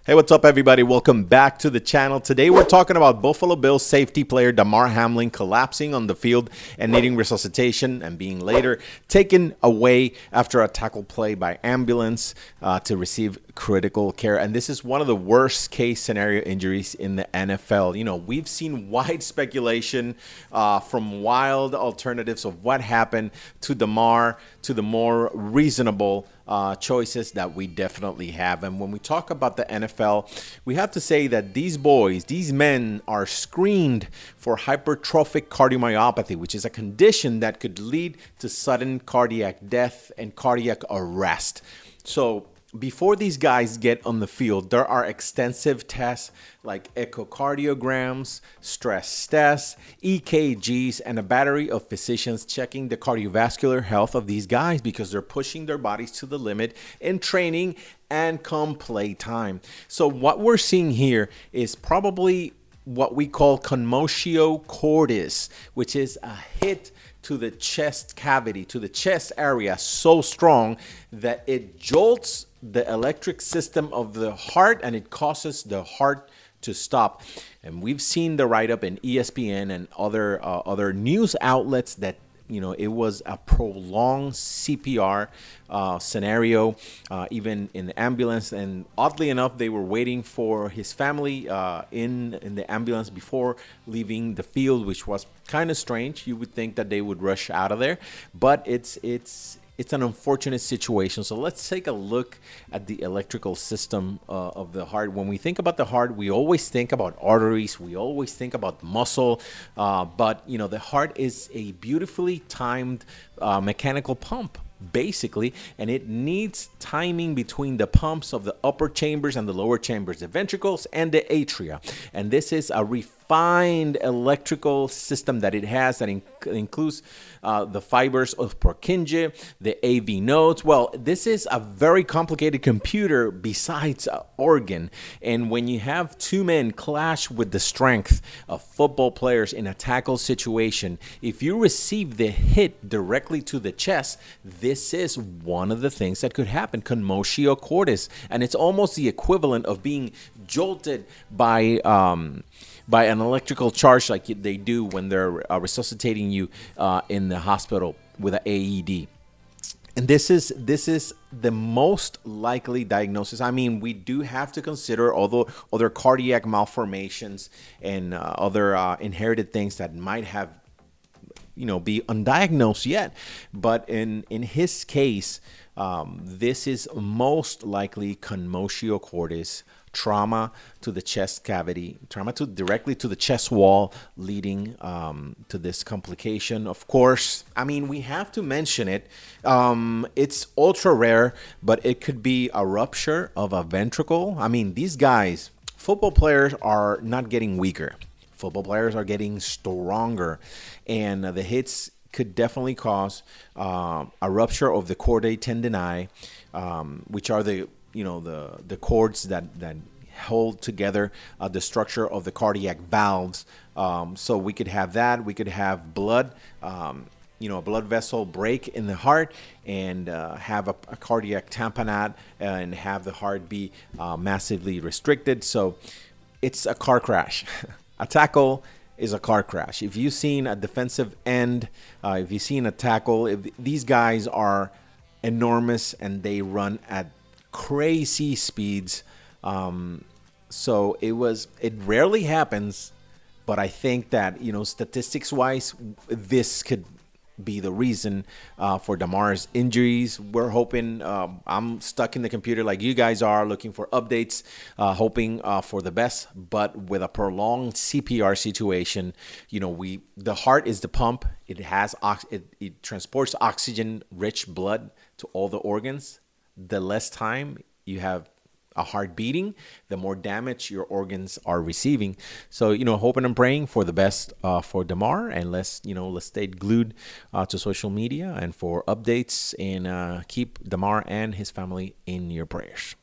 Hey, what's up, everybody? Welcome back to the channel. Today, we're talking about Buffalo Bills safety player Damar Hamlin collapsing on the field and needing resuscitation and being later taken away after a tackle play by ambulance to receive critical care. And this is one of the worst case scenario injuries in the NFL. You know, we've seen wide speculation from wild alternatives of what happened to Damar to the more reasonable choices that we definitely have. And when we talk about the NFL, we have to say that these boys, these men are screened for hypertrophic cardiomyopathy, which is a condition that could lead to sudden cardiac death and cardiac arrest. So before these guys get on the field, there are extensive tests like echocardiograms, stress tests, EKGs, and a battery of physicians checking the cardiovascular health of these guys because they're pushing their bodies to the limit in training and come play time. So what we're seeing here is probably what we call Commotio Cordis, which is a hit to the chest cavity, to the chest area, so strong that it jolts the electric system of the heart and it causes the heart to stop. And we've seen the write-up in ESPN and other news outlets that, you know, it was a prolonged CPR scenario, even in the ambulance. And oddly enough, they were waiting for his family in the ambulance before leaving the field, which was kind of strange. You would think that they would rush out of there, but it's an unfortunate situation. So let's take a look at the electrical system of the heart. When we think about the heart, we always think about arteries. We always think about muscle. But, you know, the heart is a beautifully timed mechanical pump, basically, and it needs timing between the pumps of the upper chambers and the lower chambers, the ventricles and the atria. And this is a refined electrical system that it has that includes the fibers of Purkinje, the AV nodes. Well, this is a very complicated computer besides an organ. And when you have two men clash with the strength of football players in a tackle situation, if you receive the hit directly to the chest, this is one of the things that could happen, Commotio Cordis. And it's almost the equivalent of being jolted by an electrical charge like they do when they're resuscitating you in the hospital with an AED. And this is the most likely diagnosis. I mean, we do have to consider other cardiac malformations and other inherited things that might have, you know, be undiagnosed yet. But in his case, this is most likely Commotio Cordis, trauma to the chest cavity, trauma directly to the chest wall, leading to this complication. Of course, I mean, we have to mention it. It's ultra rare, but it could be a rupture of a ventricle. I mean, these guys, football players, are not getting weaker. Football players are getting stronger, and the hits could definitely cause a rupture of the chordae tendineae, which are the cords that hold together the structure of the cardiac valves. So we could have that. We could have blood, a blood vessel break in the heart, and have a cardiac tamponade and have the heart be massively restricted. So it's a car crash. A tackle is a car crash. If you've seen a defensive end, if you've seen a tackle, if these guys are enormous and they run at crazy speeds. So it rarely happens, but I think that, you know, statistics wise, this could be the reason for Damar's injuries. We're hoping, I'm stuck in the computer like you guys are, looking for updates, hoping for the best. But with a prolonged CPR situation, you know, the heart is the pump. It has it transports oxygen rich blood to all the organs. The less time you have a heart beating, the more damage your organs are receiving. So, you know, hoping and praying for the best for Damar, and let's stay glued to social media and for updates, and keep Damar and his family in your prayers.